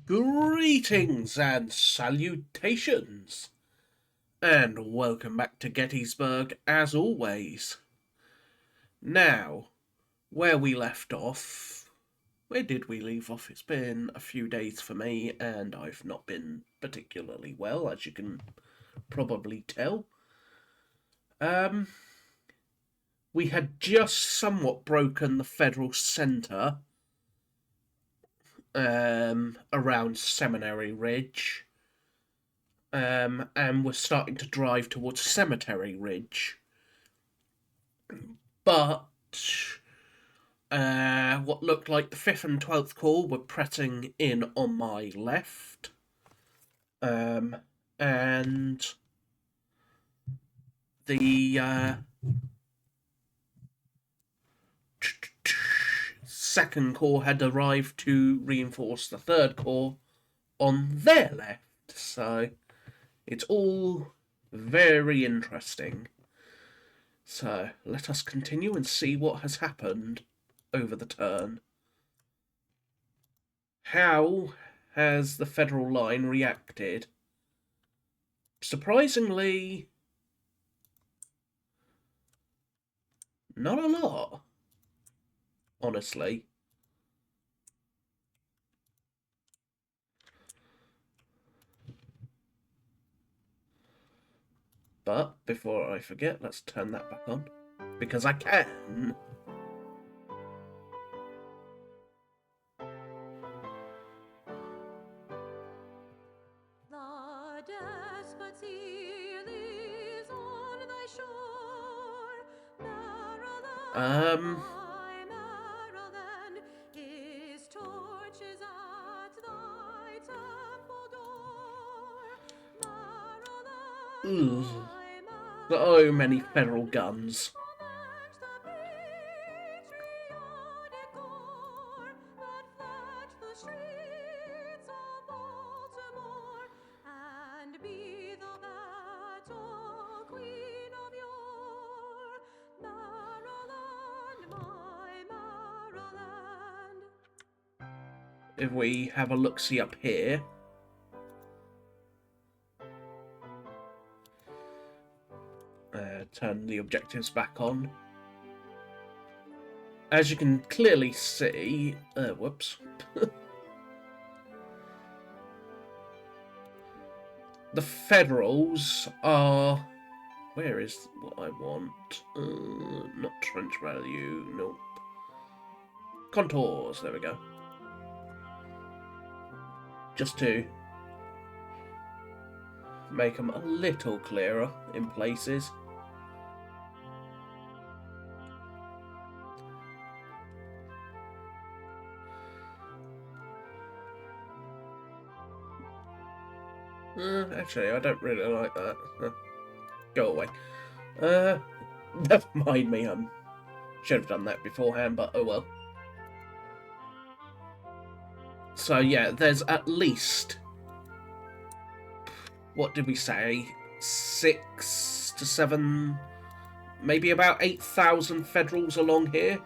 Greetings and salutations, and welcome back to Gettysburg as always. Now, where we left off, where did we leave off? It's been a few days for me, and I've not been particularly well, as you can probably tell. We had just somewhat broken the Federal centre around Seminary Ridge. And we're starting to drive towards Cemetery Ridge. But what looked like the 5th and 12th Corps were pressing in on my left. And the 2nd Corps had arrived to reinforce the 3rd Corps on their left. So it's all very interesting. So let us continue and see what has happened over the turn. How has the Federal line reacted? Surprisingly, not a lot, honestly. But before I forget, let's turn that back on, because I can. So many Federal guns. If we have a look-see up here, turn the objectives back on. As you can clearly see, whoops. The Federals are... Where is what I want? Not trench value, nope. Contours, there we go. Just to make them a little clearer in places. Actually, I don't really like that. Go away. Never mind me, should have done that beforehand, but oh well. So yeah, there's at least, what did we say, 6 to 7, maybe about 8,000 Federals along here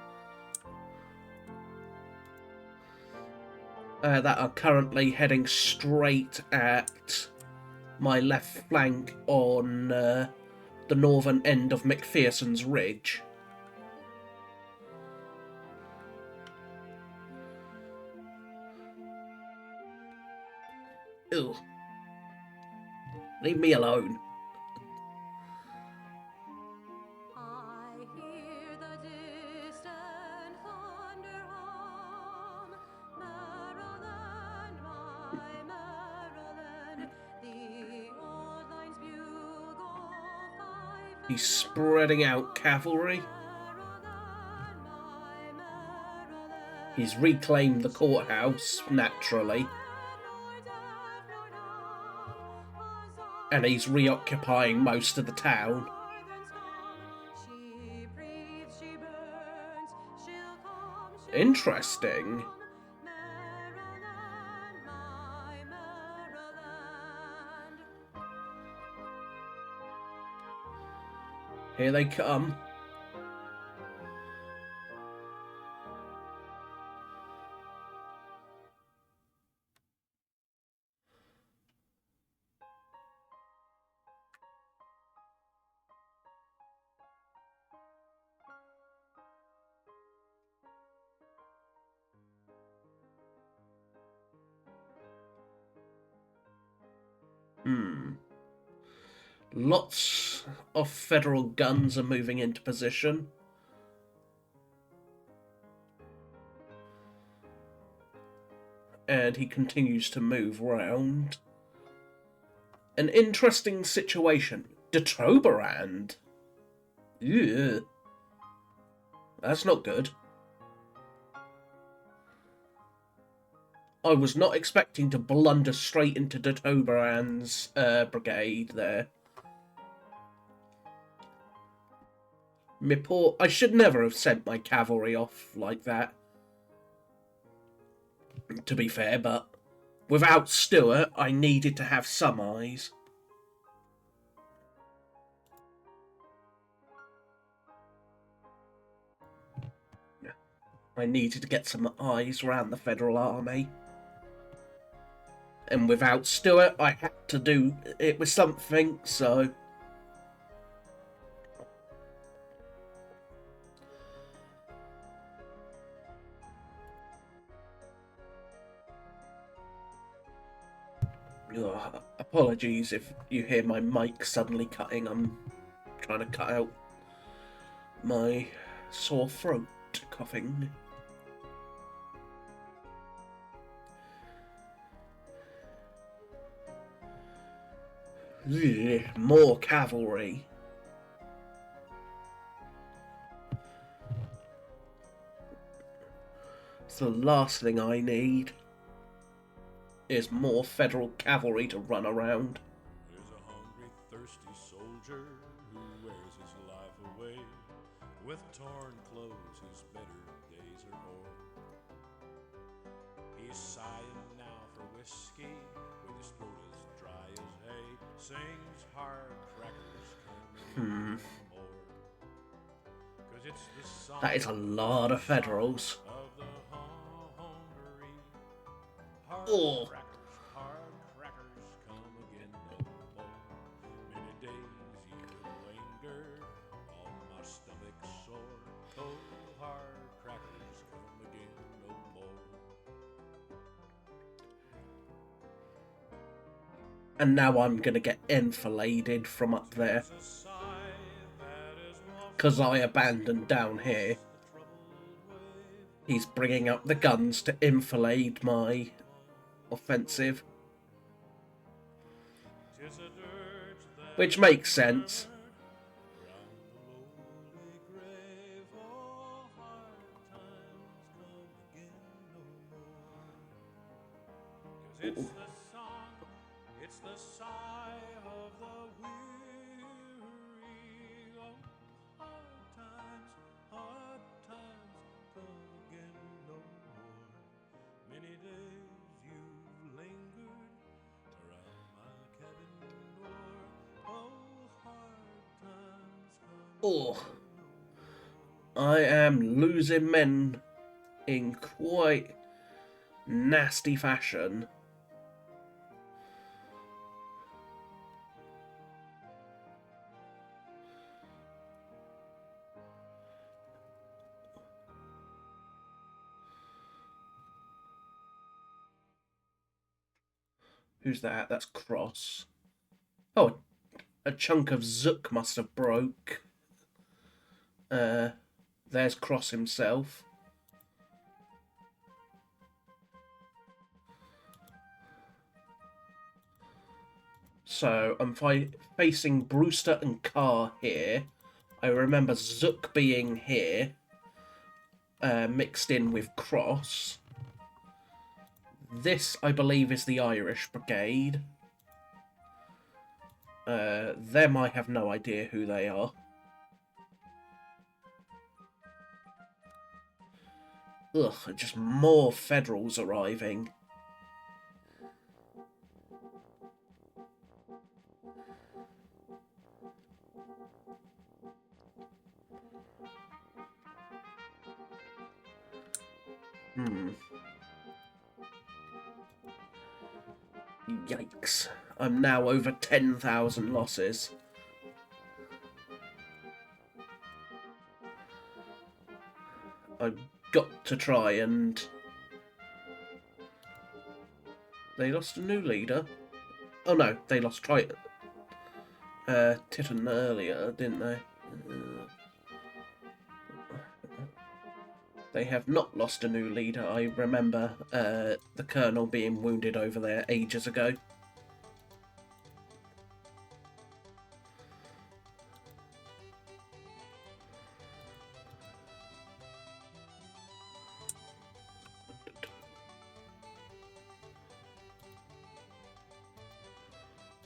that are currently heading straight at my left flank on the northern end of McPherson's Ridge. Ew. Leave me alone. He's spreading out cavalry. He's reclaimed the courthouse, naturally. And he's reoccupying most of the town. Interesting. Here they come. Lots of Federal guns are moving into position. And he continues to move round. An interesting situation. De Troberand. Ew. That's not good. I was not expecting to blunder straight into de Troberand's brigade there. I should never have sent my cavalry off like that, to be fair, but without Stuart, I needed to have some eyes. I needed to get some eyes around the Federal Army. And without Stuart, I had to do it with something, so... Ugh, apologies if you hear my mic suddenly cutting. I'm trying to cut out my sore throat coughing. Ugh, more cavalry. It's the last thing I need. Is more Federal cavalry to run around. There's a hungry, thirsty soldier who wears his life away. With torn clothes, his better days are o'er. He's sighing now for whiskey, with his throat as dry as hay. Sings hard crackers come more. 'Cause it's the song that is a lot of Federals. of the hungry. Oh. Hard crackers come again no more. Many days you linger on my stomach sore. Cold hard crackers come again no more. And now I'm gonna get enfiladed from up there. Because I abandoned down here. He's bringing up the guns to enfilade my offensive. Which makes sense. It's the song, it's the sigh of the weary. Oh, hard times come again no more. Many days you've lingered around my cabin door. Oh, hard times come Oh. again no more. I am losing men in quite nasty fashion. Who's that? That's Cross. Oh, a chunk of Zook must have broke. There's Cross himself. So I'm facing Brewster and Carr here. I remember Zook being here, mixed in with Cross. This, I believe, is the Irish Brigade. Them, I have no idea who they are. Ugh, just more Federals arriving. Yikes. I'm now over 10,000 losses. I've got to try and... They lost a new leader? Oh no, they lost Titan earlier, didn't they? They have not lost a new leader. I remember the colonel being wounded over there ages ago.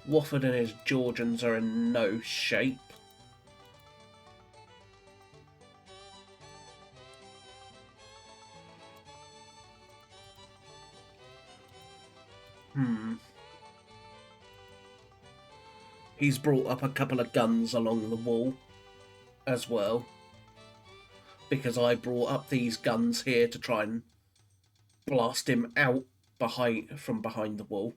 Wofford and his Georgians are in no shape. He's brought up a couple of guns along the wall as well, because I brought up these guns here to try and blast him out from behind the wall.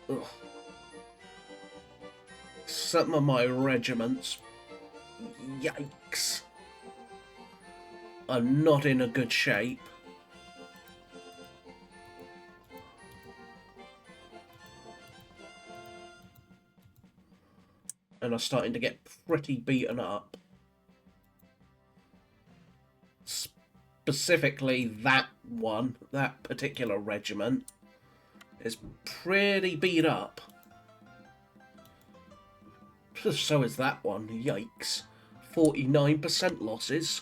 Ugh. Some of my regiments, yikes, are not in a good shape. And are starting to get pretty beaten up. Specifically that particular regiment, is pretty beat up. So is that one, yikes. 49% losses.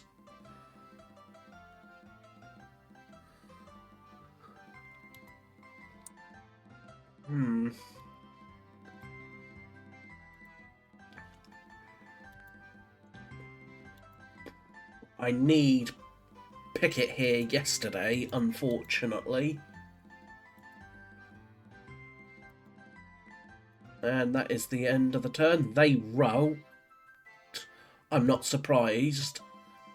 I need Pickett here yesterday, unfortunately. And that is the end of the turn. They rout. I'm not surprised.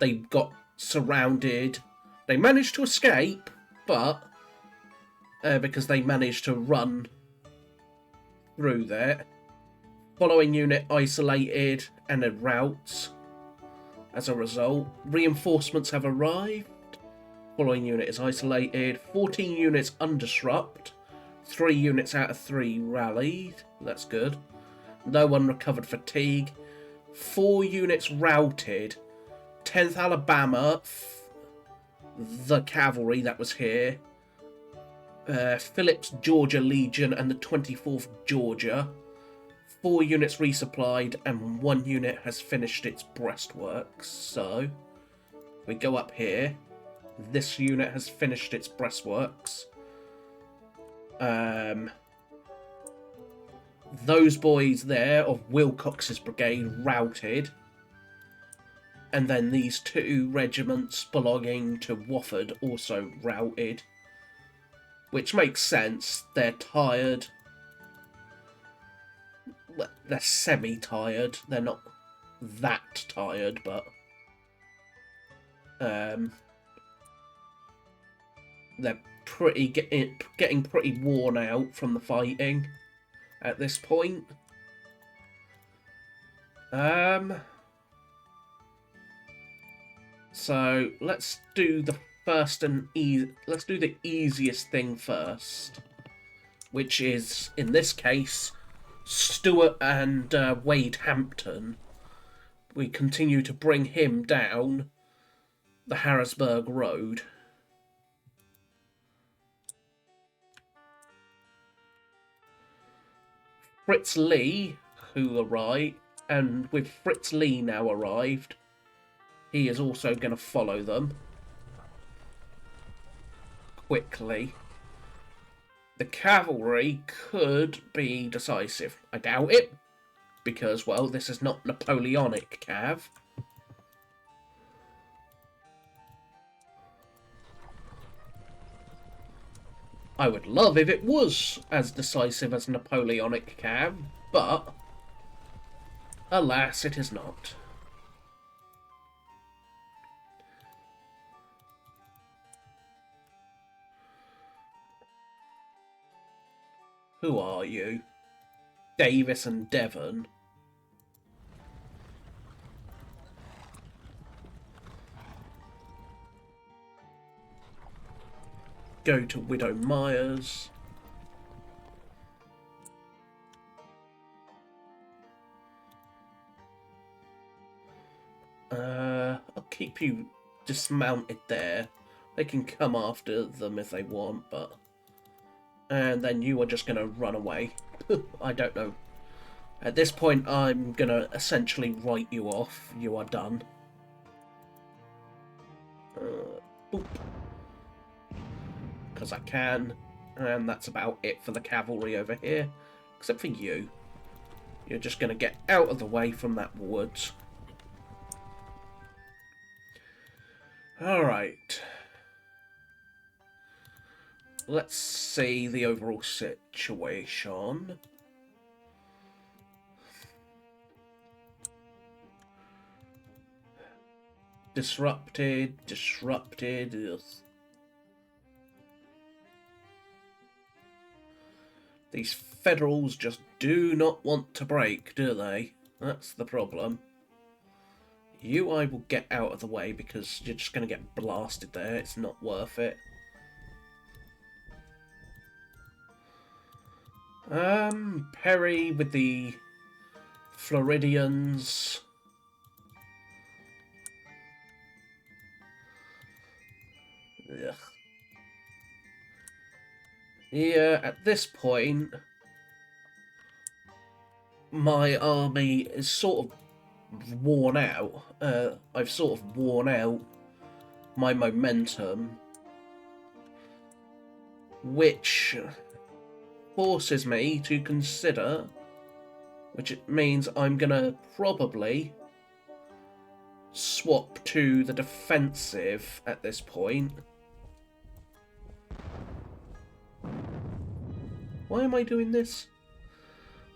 They got surrounded. They managed to escape, but because they managed to run through there. Following unit isolated and it routes. As a result, reinforcements have arrived. Following unit is isolated. 14 units undisrupt. 3 units out of 3 rallied. That's good. No one recovered fatigue. 4 units routed. 10th Alabama, the cavalry that was here. Phillips Georgia Legion and the 24th Georgia. 4 units resupplied and 1 unit has finished its breastworks. So, we go up here. This unit has finished its breastworks. Those boys there of Wilcox's brigade routed. And then these 2 regiments belonging to Wofford also routed. Which makes sense. They're tired. They're semi-tired. They're not that tired, but they're pretty getting pretty worn out from the fighting at this point. So let's do the let's do the easiest thing first, which is in this case Stuart and Wade Hampton. We continue to bring him down the Harrisburg Road. Fritz Lee, who arrived, and with Fritz Lee now arrived, he is also going to follow them quickly. The cavalry could be decisive. I doubt it, because, well, this is not Napoleonic cav. I would love if it was as decisive as Napoleonic cav, but alas, it is not. Who are you? Davis and Devon. Go to Widow Myers. I'll keep you dismounted there. They can come after them if they want, but... And then you are just going to run away. I don't know. At this point, I'm going to essentially write you off. You are done. Boop. Because I can. And that's about it for the cavalry over here. Except for you. You're just going to get out of the way from that woods. Alright. Let's see the overall situation. Disrupted. Ugh. These Federals just do not want to break, do they? That's the problem. You I will get out of the way because you're just going to get blasted there. It's not worth it. Perry with the Floridians. Ugh. Yeah, at this point, my army is sort of worn out. I've sort of worn out my momentum, which forces me to consider, which it means I'm gonna probably swap to the defensive at this point. Why am I doing this?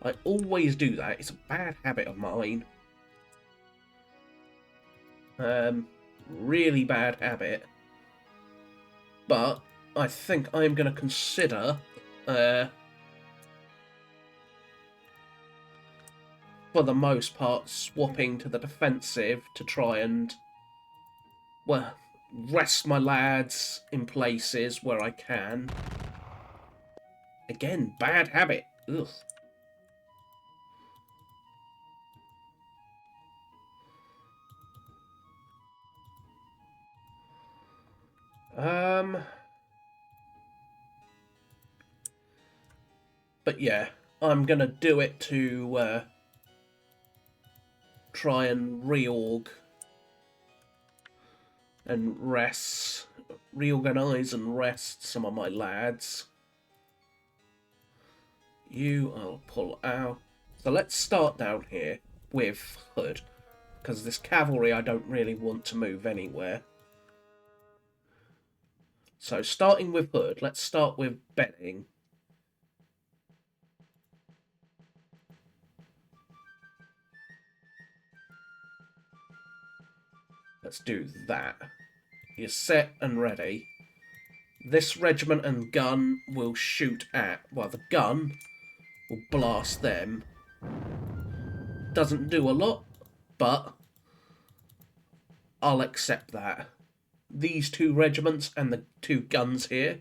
I always do that. It's a bad habit of mine. Really bad habit. But I think I'm going to consider for the most part swapping to the defensive to try and, well, rest my lads in places where I can. Again, bad habit. Ugh. But yeah, I'm gonna do it to try and reorg and reorganize and rest some of my lads. I'll pull out. So let's start down here with Hood, because this cavalry I don't really want to move anywhere. So starting with Hood, let's start with Benning. Let's do that. You're set and ready. This regiment and gun will shoot at... Well, the gun will blast them. Doesn't do a lot, but I'll accept that. These two regiments and the two guns here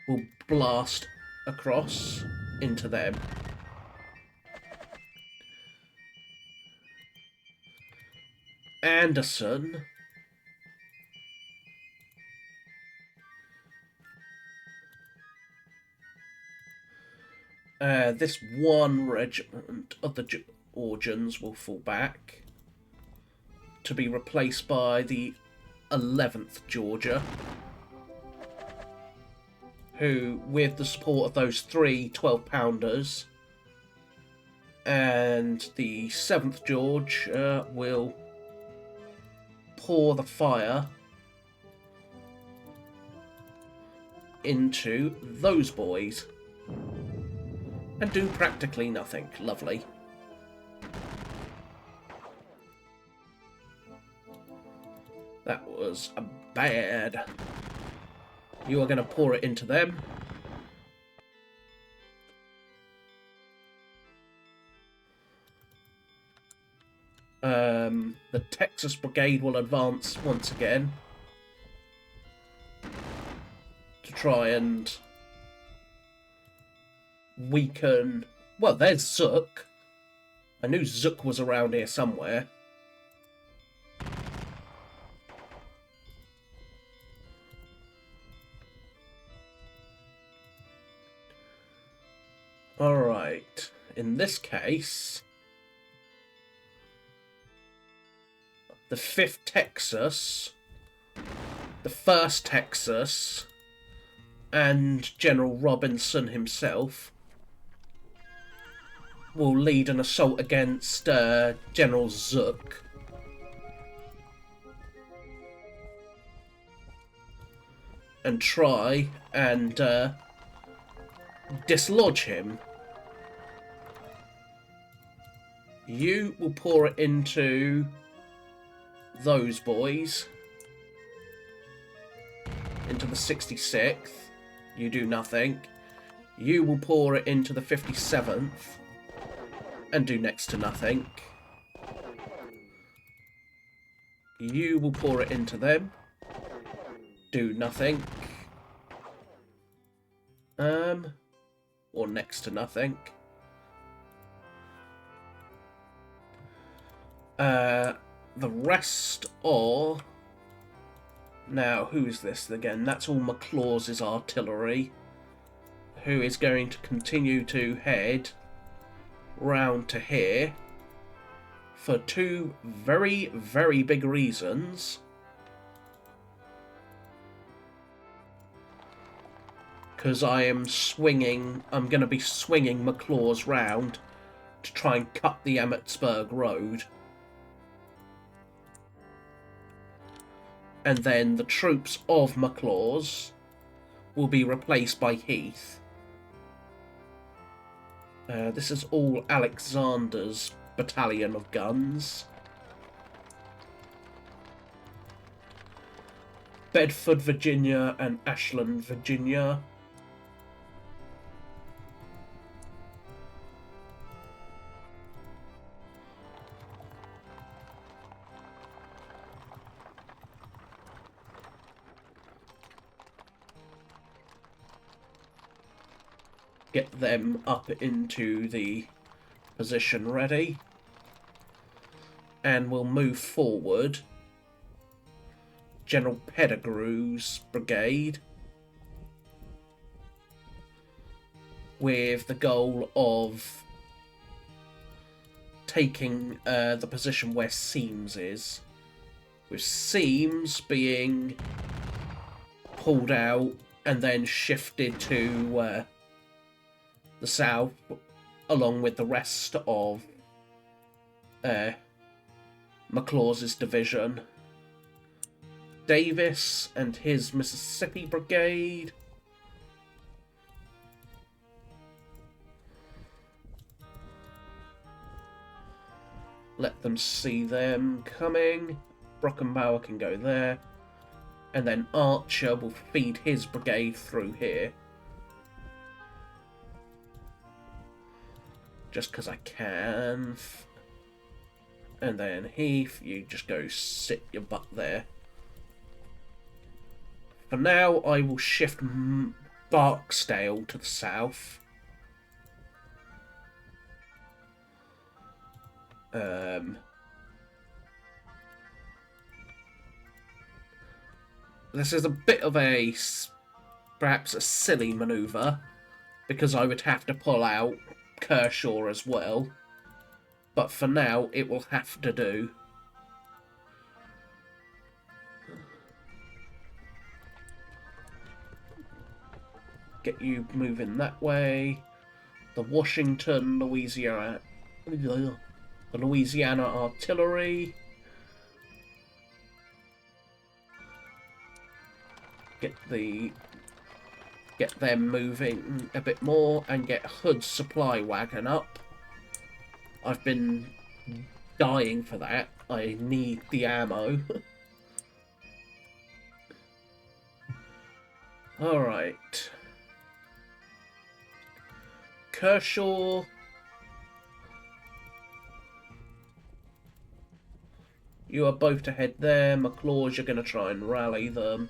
will blast across into them. Anderson. This one regiment of the Georgians will fall back to be replaced by the 11th Georgia, who, with the support of those three 12-pounders and the 7th George, will pour the fire into those boys and do practically nothing. Lovely. That was bad. You are going to pour it into them. The Texas Brigade will advance once again to try and weaken... Well, there's Zook. I knew Zook was around here somewhere. Alright, in this case, the 5th Texas, the 1st Texas, and General Robinson himself will lead an assault against General Zook. And try and dislodge him. You will pour it into those boys. Into the 66th. You do nothing. You will pour it into the 57th. And do next to nothing. You will pour it into them. Do nothing. Or next to nothing. The rest are... Now, who is this again? That's all McLaws's artillery, who is going to continue to head round to here for 2 very, very big reasons. Because I'm going to be swinging McLaws round to try and cut the Emmetsburg Road. And then the troops of McLaws will be replaced by Heath. This is all Alexander's battalion of guns. Bedford, Virginia and Ashland, Virginia. Get them up into the position ready. And we'll move forward. General Pettigrew's brigade. With the goal of taking the position where Seams is. With Seams being pulled out and then shifted to... the south, along with the rest of McLaws's division. Davis and his Mississippi Brigade. Let them see them coming. Brockenbauer can go there. And then Archer will feed his brigade through here. Just because I can. And then Heath, you just go sit your butt there. For now, I will shift Barksdale to the south. This is a bit of a, perhaps a silly manoeuvre, because I would have to pull out Kershaw as well, but for now it will have to do. Get you moving that way. The Washington, Louisiana artillery. Get them moving a bit more and get Hood's supply wagon up. I've been dying for that. I need the ammo. Alright. Kershaw. You are both to head there. McClaws, you're going to try and rally them.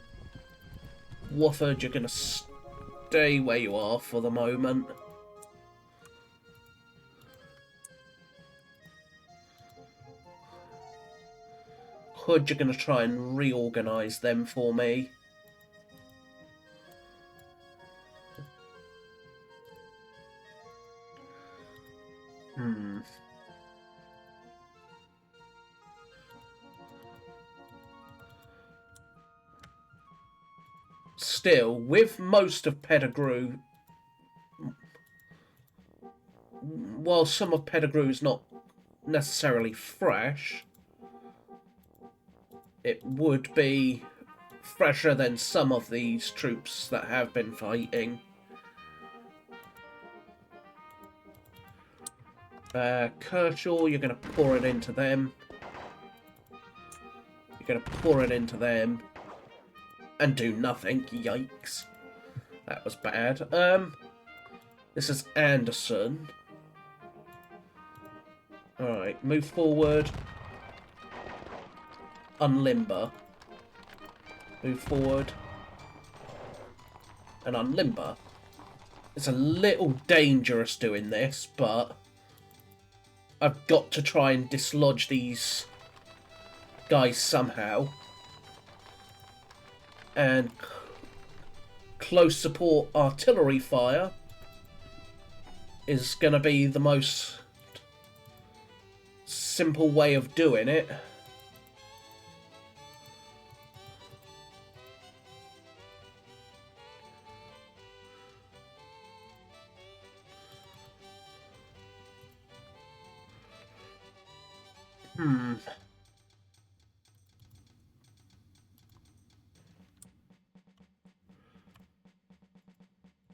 Wofford, you're going to stay where you are for the moment. Hood, you're going to try and reorganise them for me. Still, with most of Pettigrew, while some of Pettigrew is not necessarily fresh, it would be fresher than some of these troops that have been fighting. Kershaw, you're going to pour it into them. You're going to pour it into them. And do nothing. Yikes. That was bad. This is Anderson. Alright, move forward. Unlimber. Move forward. And unlimber. It's a little dangerous doing this, but I've got to try and dislodge these guys somehow. And close support artillery fire is going to be the most simple way of doing it.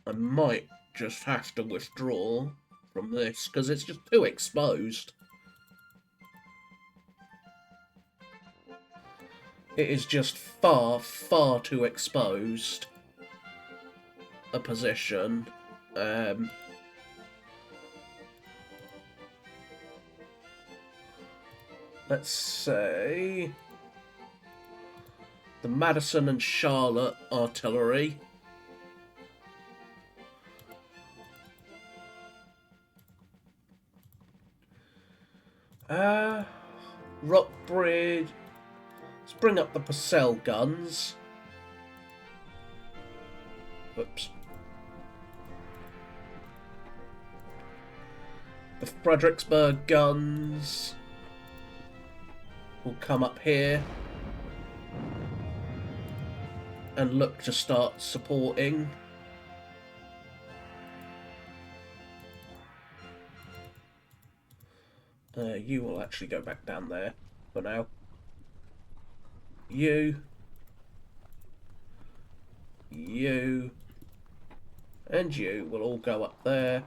I might just have to withdraw from this because it's just too exposed. It is just far, far too exposed a position. Let's say the Madison and Charlotte artillery. Rockbridge. Let's bring up the Purcell guns. Whoops. The Fredericksburg guns will come up here and look to start supporting. You will actually go back down there for now. You, and you will all go up there.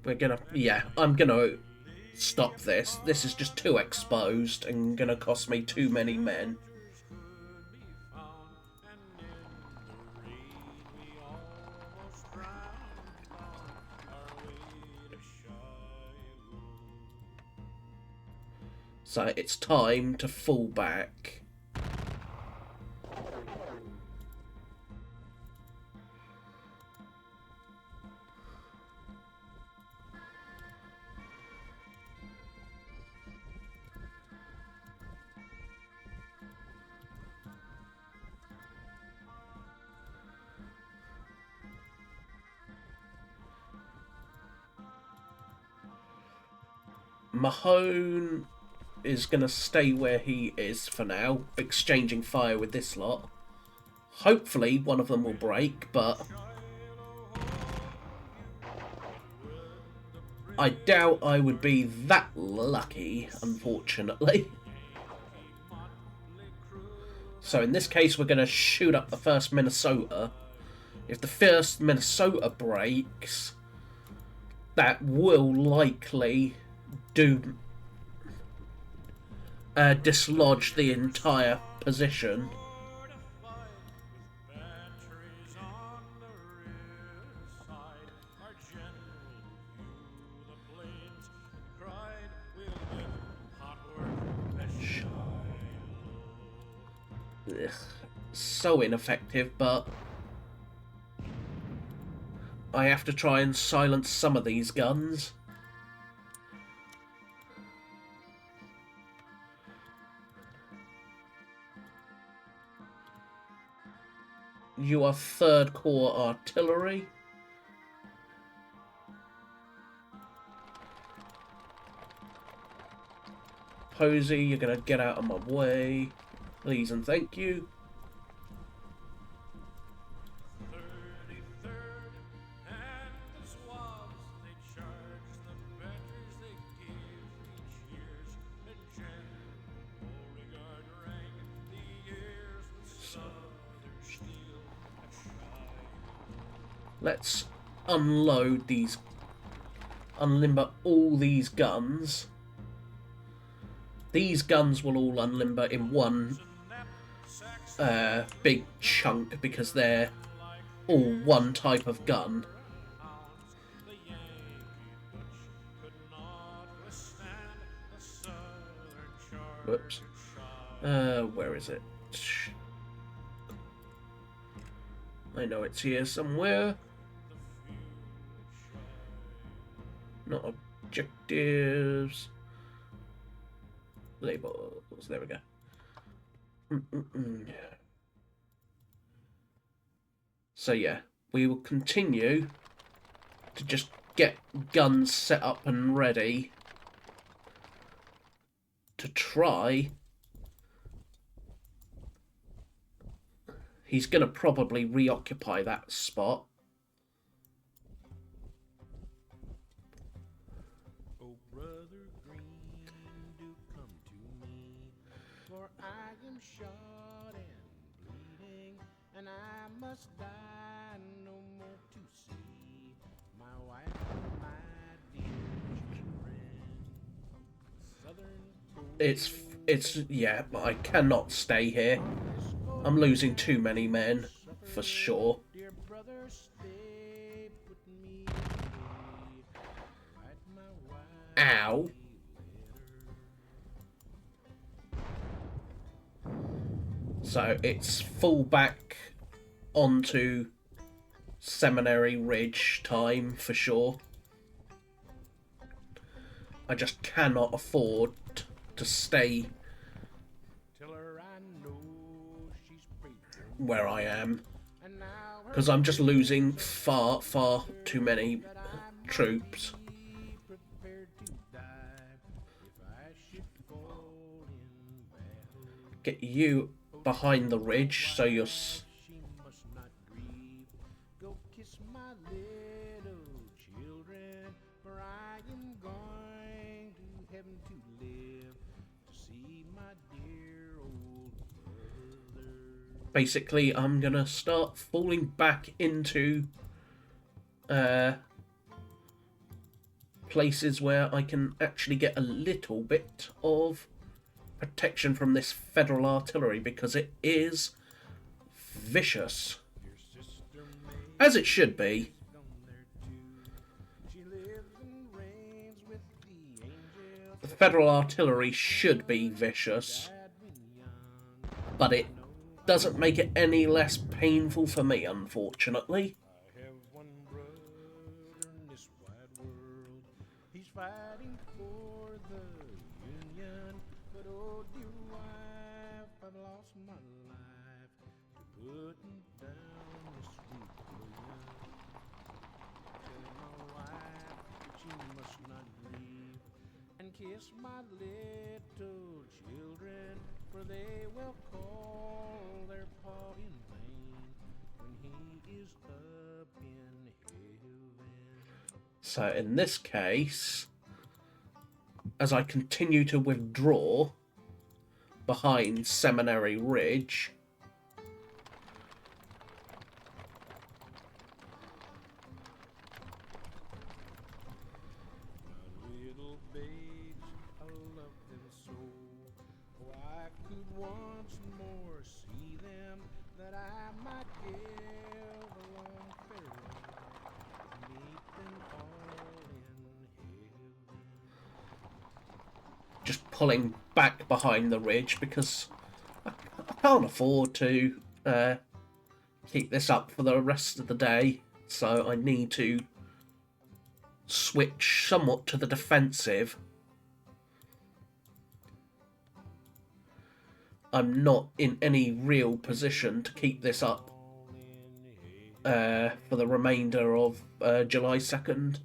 We're gonna, yeah, I'm gonna stop this. This is just too exposed and gonna cost me too many men. So it's time to fall back. Mahone is going to stay where he is for now, exchanging fire with this lot. Hopefully one of them will break, but I doubt I would be that lucky, unfortunately. So in this case we're going to shoot up the 1st Minnesota If the 1st Minnesota breaks, that will likely do dislodge the entire position. Ugh, so ineffective, but I have to try and silence some of these guns. You are 3rd Corps Artillery. Posey, you're gonna get out of my way. Please and thank you. Let's unload these, unlimber all these guns. These guns will all unlimber in one big chunk because they're all one type of gun. Whoops. Where is it? I know it's here somewhere. Not objectives. Labels. There we go. So yeah, we will continue to just get guns set up and ready to try. He's going to probably reoccupy that spot. Oh, brother Green, do come to me, for I am shot and bleeding, and I must die no more to see my wife and my dear children. It's yeah, but I cannot stay here. I'm losing too many men, for sure. Ow. So it's full back onto Seminary Ridge time, for sure. I just cannot afford to stay where I am, because I'm just losing far too many troops. Get you behind the ridge so you're basically, I'm gonna start falling back into places where I can actually get a little bit of protection from this Federal artillery, because it is vicious, as it should be. The Federal artillery should be vicious, but it doesn't make it any less painful for me, unfortunately. I have one brother in this wide world. He's fighting for the Union, but oh dear wife, I've lost my life to putting down this rebellion. Tell my wife that she must not grieve, and kiss my little children, for they will call their pa in vain when he is up in heaven. So in this case, as I continue to withdraw behind Seminary Ridge, pulling back behind the ridge because I can't afford to keep this up for the rest of the day, so I need to switch somewhat to the defensive. I'm not in any real position to keep this up for the remainder of July 2nd.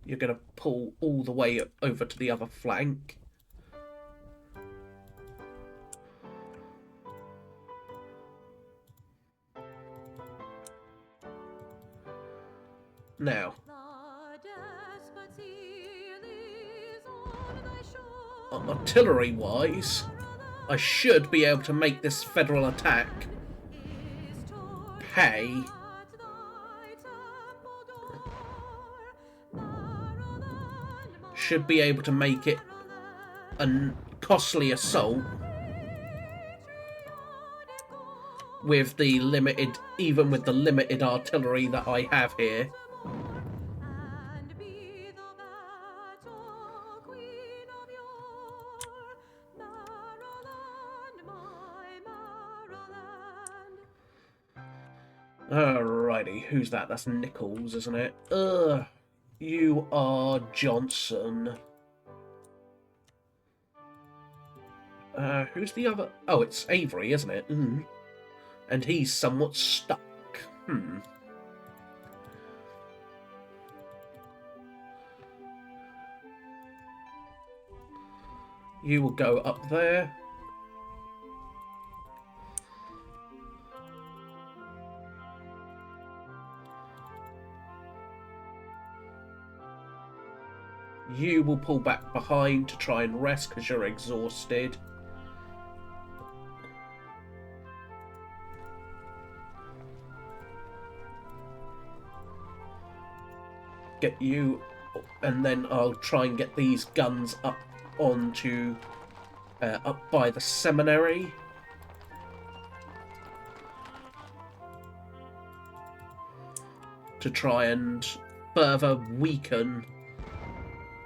You're going to pull all the way over to the other flank. Now, artillery-wise, I should be able to make this federal attack pay. Should be able to make it a costly assault with the limited, even with the limited artillery that I have here. Alrighty, who's that? That's Nichols, isn't it? You are Johnson. Who's the other? Oh, it's Avery, isn't it? And he's somewhat stuck. You will go up there. You will pull back behind to try and rest because you're exhausted. Get you, and then I'll try and get these guns up onto, up by the seminary. To try and further weaken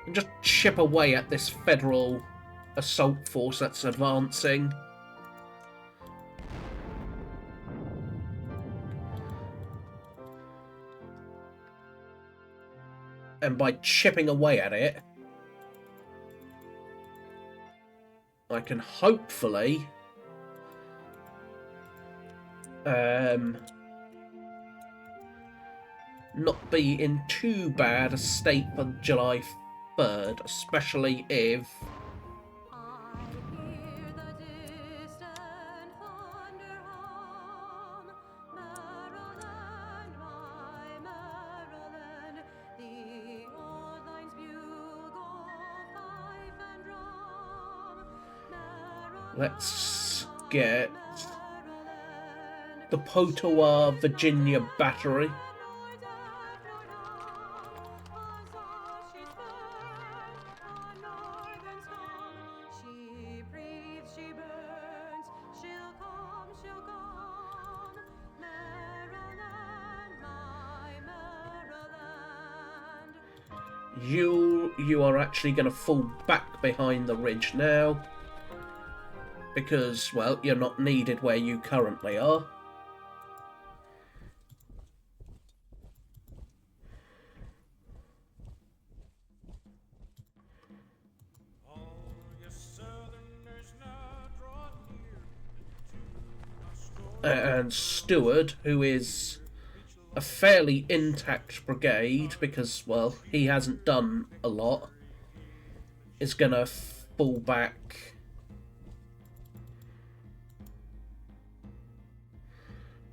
and just chip away at this federal assault force that's advancing. And by chipping away at it, I can hopefully not be in too bad a state for July 3rd, especially if let's get the Potowa, Virginia Battery. You are actually going to fall back behind the ridge now. Because, well, you're not needed where you currently are. And Stewart, who is a fairly intact brigade, because, well, he hasn't done a lot, is going to fall back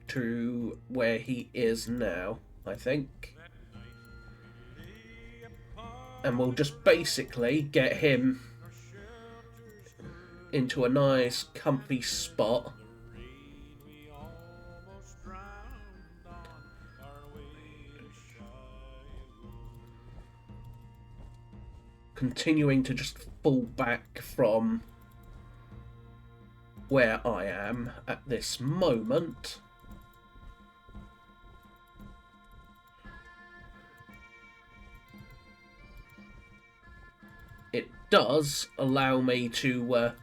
to where he is now, I think. And we'll just basically get him into a nice comfy spot. Continuing to just fall back from where I am at this moment. does allow me to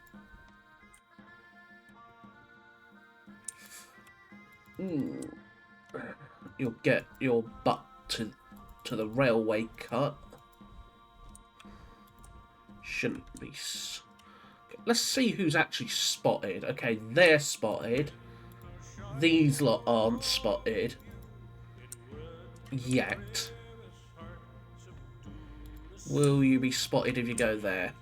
you'll get your butt to the railway cut. Shouldn't be. Let's see who's actually spotted. Okay, they're spotted. These lot aren't spotted yet. Will you be spotted if you go there?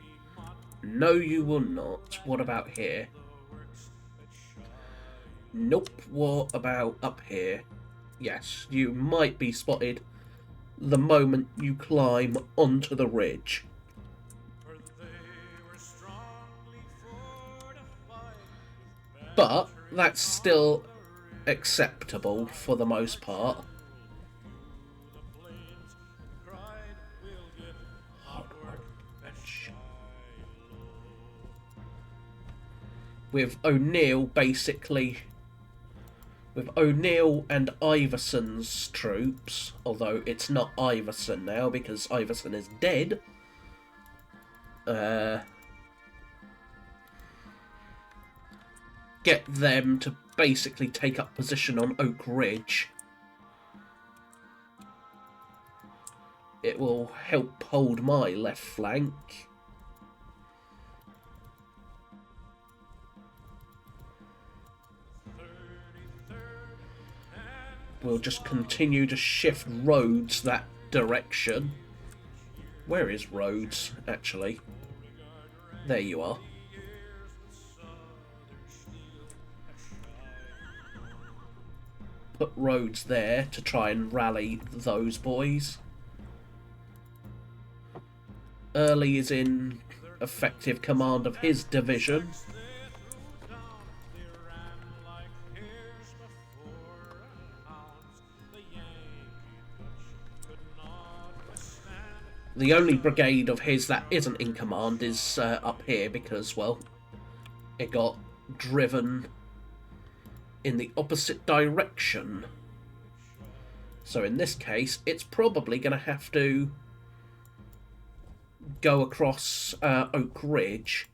No, you will not. What about here? Nope. What about up here? Yes, you might be spotted the moment you climb onto the ridge. But that's still acceptable for the most part. With O'Neill basically, with O'Neill and Iverson's troops, although it's not Iverson now because Iverson is dead, get them to basically take up position on Oak Ridge. It will help hold my left flank. We'll just continue to shift Rhodes that direction. Where is Rhodes, actually? There you are. Put Rhodes there to try and rally those boys. Early is in effective command of his division. The only brigade of his that isn't in command is up here because, well, it got driven in the opposite direction. So in this case, it's probably going to have to go across Oak Ridge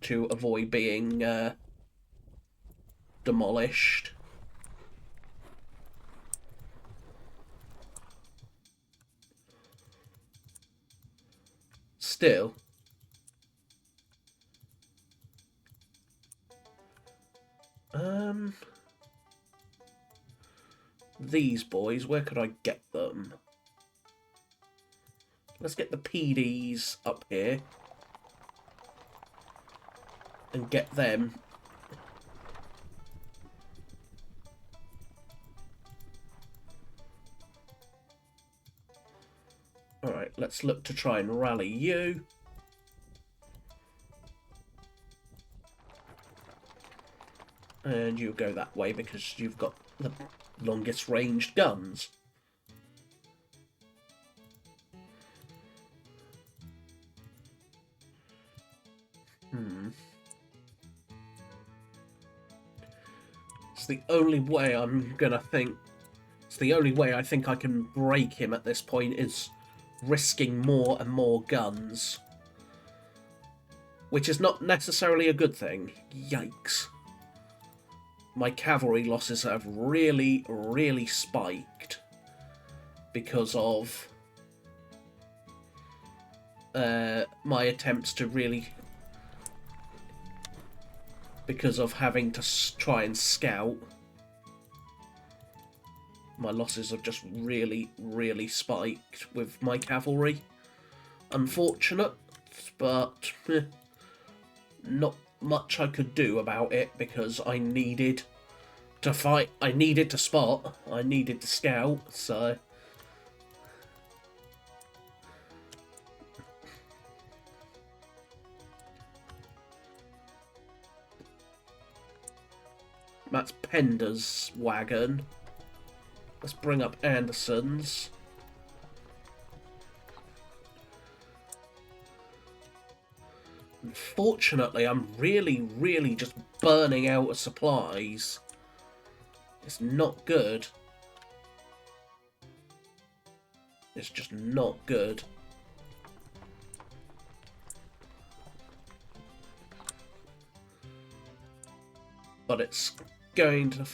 to avoid being demolished. Still, these boys, where could I get them? Let's get the PDs up here and get them. Alright, let's look to try and rally you. And you go that way because you've got the longest ranged guns. It's the only way I'm gonna think. It's the only way I think I can break him at this point is risking more and more guns. Which is not necessarily a good thing. Yikes. My cavalry losses have really, really spiked because of my attempts to really... because of having to try and scout. My losses have just really, really spiked with my cavalry. Unfortunate, but not much I could do about it because I needed to fight, I needed to spot, I needed to scout, so... That's Pender's wagon. Let's bring up Anderson's. Unfortunately, I'm really just burning out of supplies. It's not good. It's just not good. But it's going to...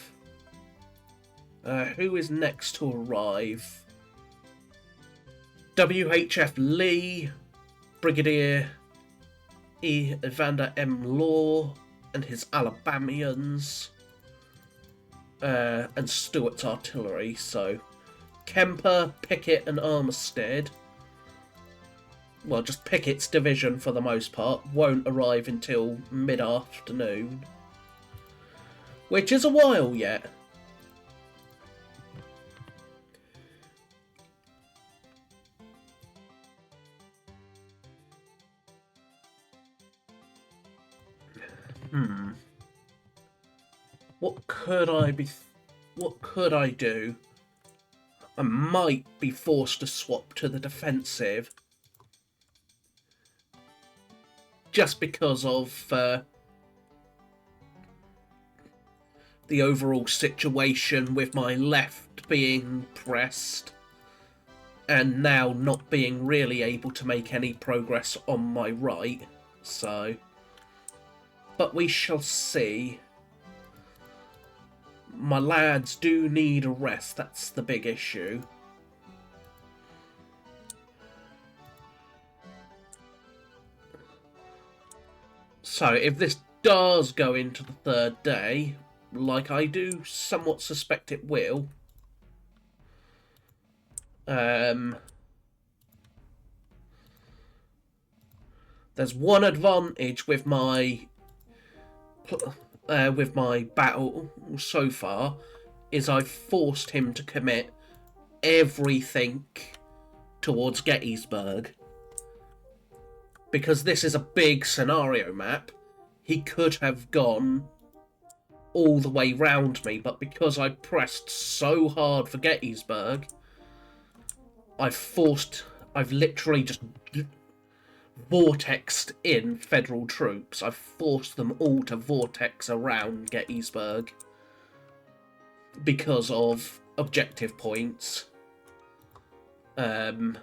who is next to arrive? WHF Lee, Brigadier Evander M. Law, and his Alabamians, and Stuart's artillery. So Kemper, Pickett, and Armistead, well, just Pickett's division for the most part, won't arrive until mid-afternoon, which is a while yet. What could I do? I might be forced to swap to the defensive. Just because of the overall situation with my left being pressed and now not being really able to make any progress on my right. So, but we shall see. My lads do need a rest, that's the big issue. So, if this does go into the third day, like I do somewhat suspect it will, there's one advantage with my battle so far, is I've forced him to commit everything towards Gettysburg. Because this is a big scenario map, he could have gone all the way round me, but because I pressed so hard for Gettysburg, I've literally just vortexed in federal troops. I've forced them all to vortex around Gettysburg because of objective points. And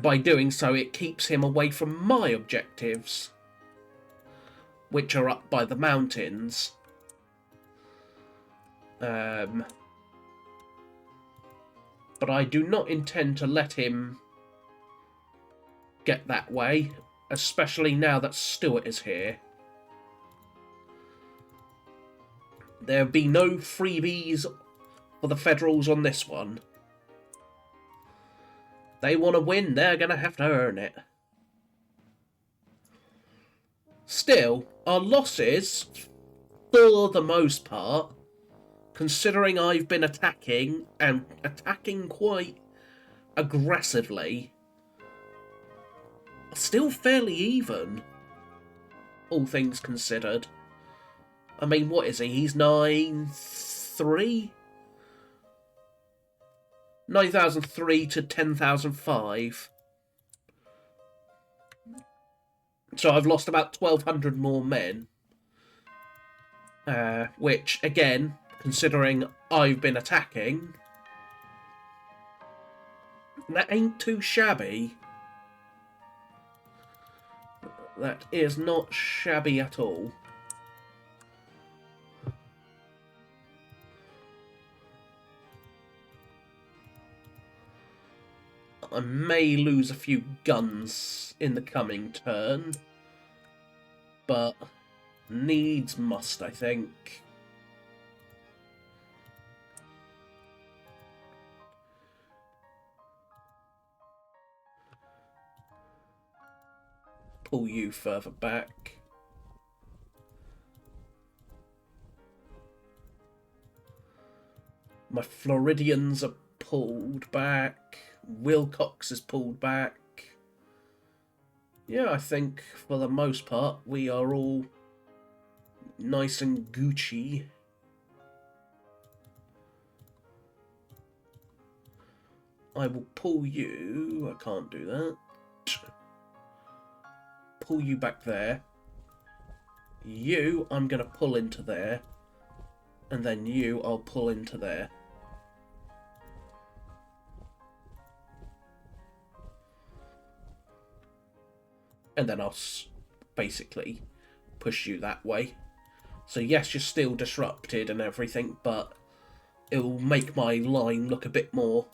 by doing so, it keeps him away from my objectives, which are up by the mountains. But I do not intend to let him get that way, especially now that Stuart is here. There'll be no freebies for the Federals on this one. They want to win, they're going to have to earn it. Still, our losses, for the most part, considering I've been attacking, and attacking quite aggressively, are still fairly even, all things considered. I mean, what is he? He's 9,300? 9,003 to 10,005. So I've lost about 1,200 more men. Which, again, considering I've been attacking, that ain't too shabby. That is not shabby at all. I may lose a few guns in the coming turn, but needs must, I think. Pull you further back. My Floridians are pulled back. Wilcox is pulled back. Yeah, I think for the most part we are all nice and Gucci. I will pull you. I can't do that. Pull you back there. You, I'm going to pull into there. And then you, I'll pull into there. and then I'll basically push you that way. So yes, you're still disrupted and everything, but it'll make my line look a bit more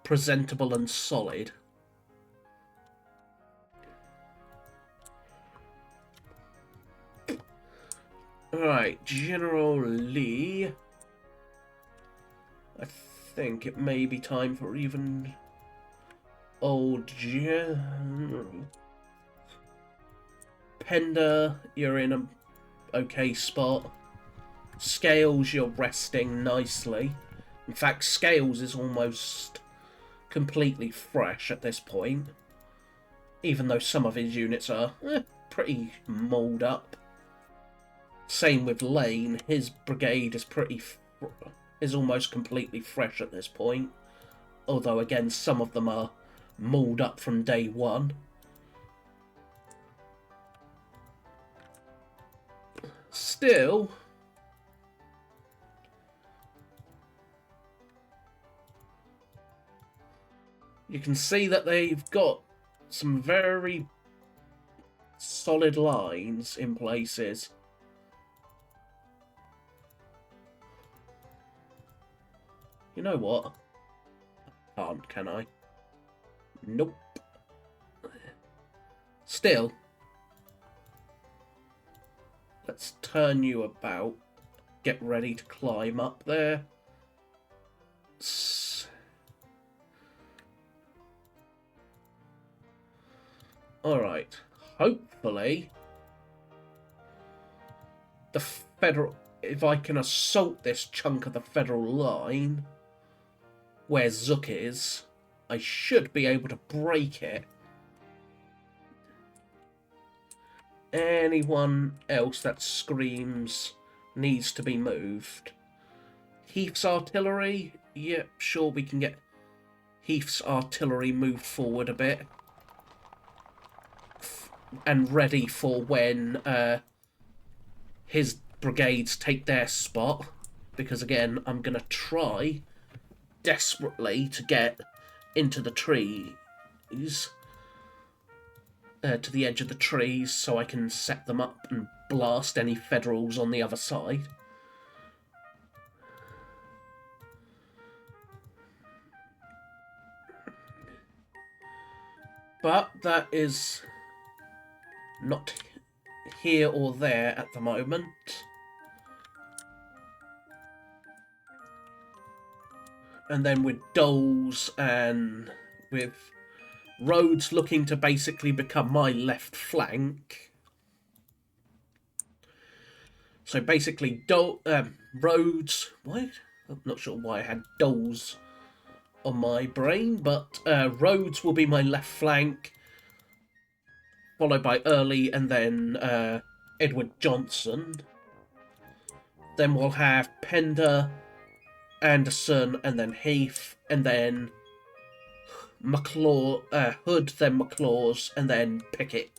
presentable and solid. Alright, General Lee. I think it may be time for even old General. Pender, you're in a okay spot. Scales, you're resting nicely. In fact, Scales is almost completely fresh at this point, even though some of his units are pretty mauled up. Same with Lane, his brigade is almost completely fresh at this point, although again some of them are mauled up from day one. Still, you can see that they've got some very solid lines in places. You know what? I can't, can I? Nope. Still, let's turn you about. Get ready to climb up there. Alright. Hopefully, the Federal... If I can assault this chunk of the Federal line, where Zook is, I should be able to break it. Anyone else that screams needs to be moved. Heath's artillery, yep, sure we can get Heath's artillery moved forward a bit. And ready for when his brigades take their spot. Because again, I'm going to try desperately to get into the trees, to the edge of the trees, so I can set them up and blast any Federals on the other side. But that is not here or there at the moment. And then with Doles and with Rhodes looking to basically become my left flank. So basically, Rhodes... What? I'm not sure why I had Doles on my brain, but Rhodes will be my left flank, followed by Early and then Edward Johnson. Then we'll have Pender, Anderson, and then Heath, and then Hood, then McLaws, and then Pickett.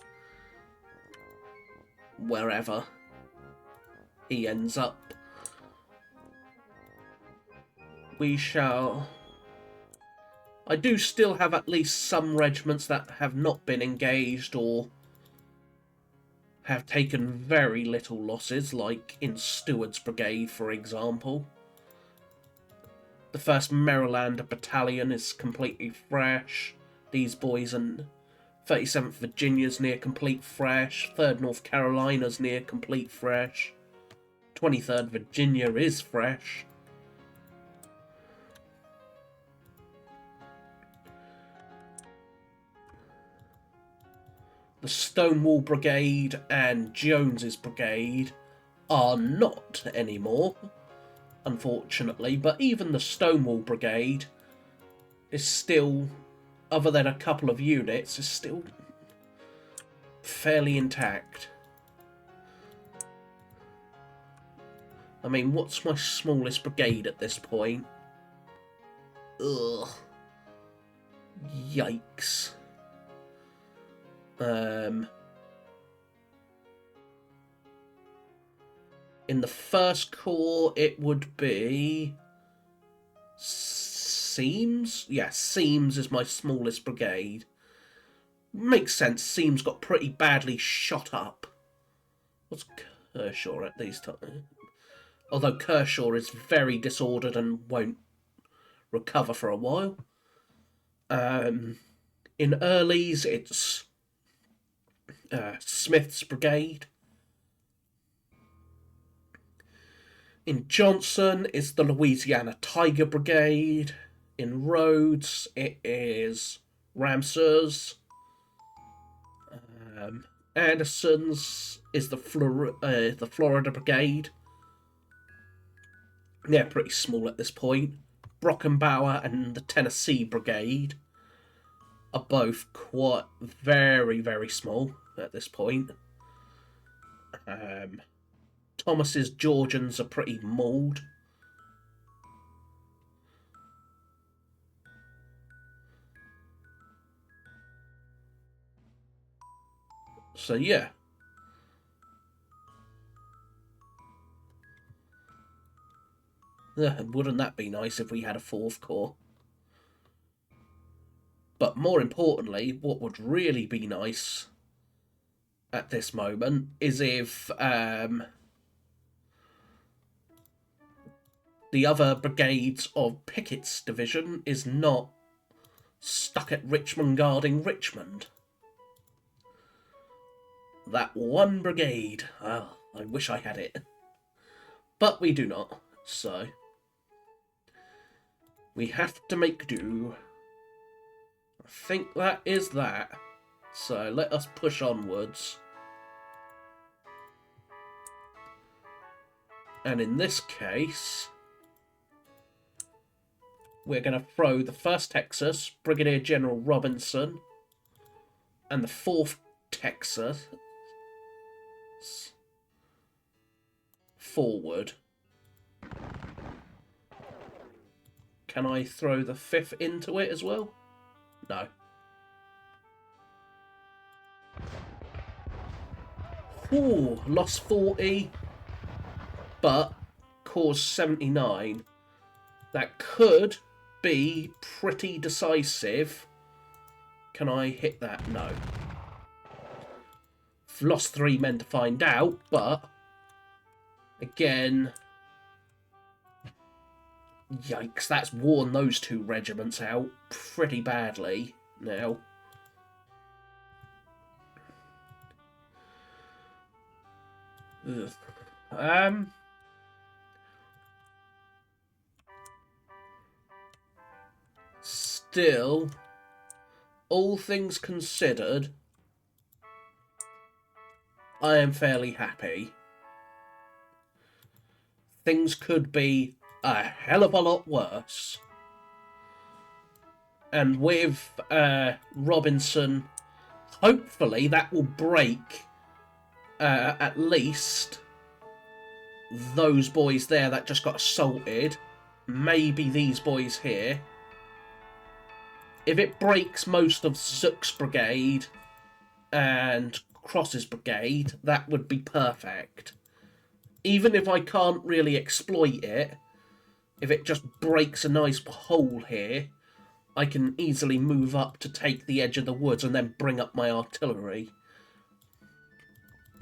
Wherever he ends up. We shall... I do still have at least some regiments that have not been engaged or have taken very little losses, like in Stewart's brigade, for example. The 1st Maryland Battalion is completely fresh. These boys, and 37th Virginia's near complete fresh. 3rd North Carolina's near complete fresh. 23rd Virginia is fresh. The Stonewall Brigade and Jones's Brigade are not anymore, unfortunately, but even the Stonewall Brigade is still, other than a couple of units, is still fairly intact. I mean, what's my smallest brigade at this point? Ugh. Yikes. In the 1st Corps, it would be Seams? Yeah, Seams is my smallest brigade. Makes sense. Seam's got pretty badly shot up. What's Kershaw at these times? Although Kershaw is very disordered and won't recover for a while. In Early's, it's Smith's brigade. In Johnson, it's the Louisiana Tiger Brigade. In Rhodes, it is Ramseur's. Anderson's is the Florida Brigade. They're pretty small at this point. Brockenbauer and the Tennessee Brigade are both quite very, very small at this point. Thomas's Georgians are pretty mauled. So yeah. Wouldn't that be nice if we had a fourth corps? But more importantly, what would really be nice at this moment is if the other brigades of Pickett's division is not stuck at Richmond guarding Richmond. That one brigade. Oh, I wish I had it. But we do not, so we have to make do. I think that is that. So let us push onwards. And in this case, we're going to throw the 1st Texas, Brigadier General Robinson, and the 4th Texas forward. Can I throw the 5th into it as well? No. Ooh, lost 40, but caused 79. That could be pretty decisive. Can I hit that? No. Lost 3 men to find out, but again, yikes, that's worn those 2 regiments out pretty badly now. Ugh. Still, all things considered, I am fairly happy. Things could be a hell of a lot worse. And with Robinson, hopefully that will break at least those boys there that just got assaulted. Maybe these boys here. If it breaks most of Zook's brigade and Cross's brigade, that would be perfect. Even if I can't really exploit it, if it just breaks a nice hole here, I can easily move up to take the edge of the woods and then bring up my artillery.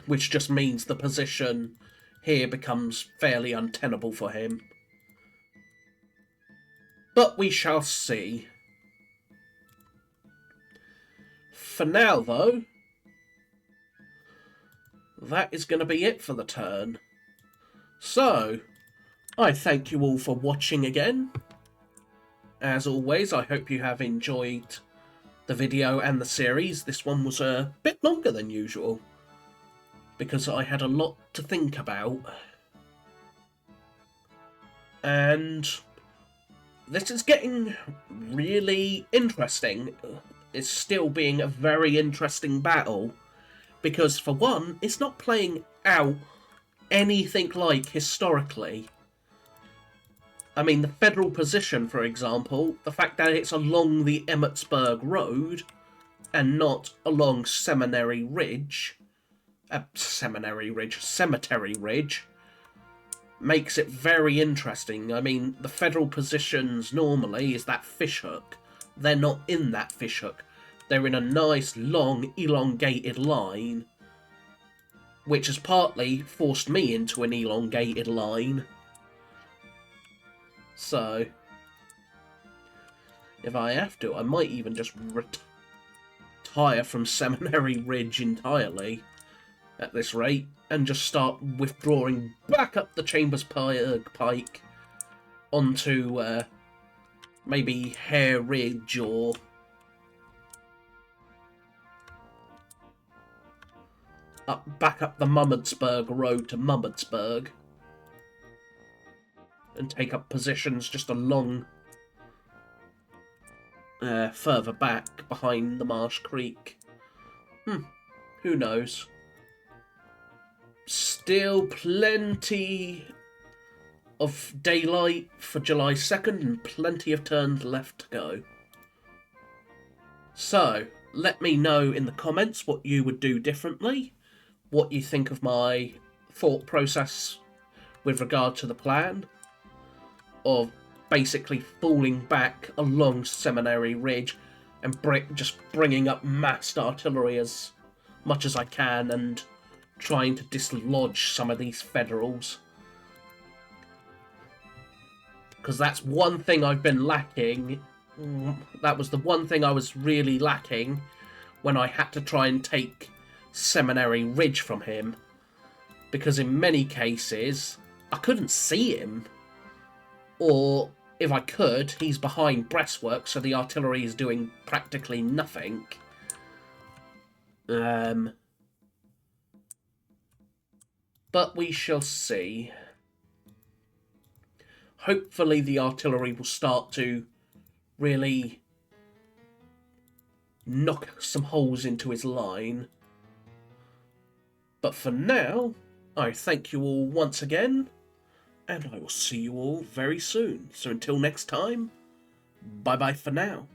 Which just means the position here becomes fairly untenable for him. But we shall see. For now, though, that is going to be it for the turn. So, I thank you all for watching again. As always, I hope you have enjoyed the video and the series. This one was a bit longer than usual, because I had a lot to think about. And this is getting really interesting. It's still being a very interesting battle, because for one, it's not playing out anything like historically. I mean, the federal position, for example, the fact that it's along the Emmetsburg Road and not along Cemetery Ridge, makes it very interesting. I mean, the federal positions normally is that fishhook. They're not in that fishhook. they're in a nice, long, elongated line, which has partly forced me into an elongated line. So, if I have to, I might even just retire from Seminary Ridge entirely at this rate, and just start withdrawing back up the Chambers Pike onto maybe Hare Ridge or back up the Mummersburg road to Mummersburg, and take up positions just along further back behind the Marsh Creek. Who knows? Still plenty of daylight for July 2nd and plenty of turns left to go. So, let me know in the comments what you would do differently, what you think of my thought process with regard to the plan of basically falling back along Seminary Ridge and just bringing up massed artillery as much as I can and trying to dislodge some of these Federals. Because that's one thing I've been lacking. That was the one thing I was really lacking when I had to try and take Seminary Ridge from him. Because in many cases, I couldn't see him. Or, if I could, he's behind breastwork, so the artillery is doing practically nothing. But we shall see. Hopefully the artillery will start to really knock some holes into his line. But for now, I thank you all once again, and I will see you all very soon. So until next time, bye-bye for now.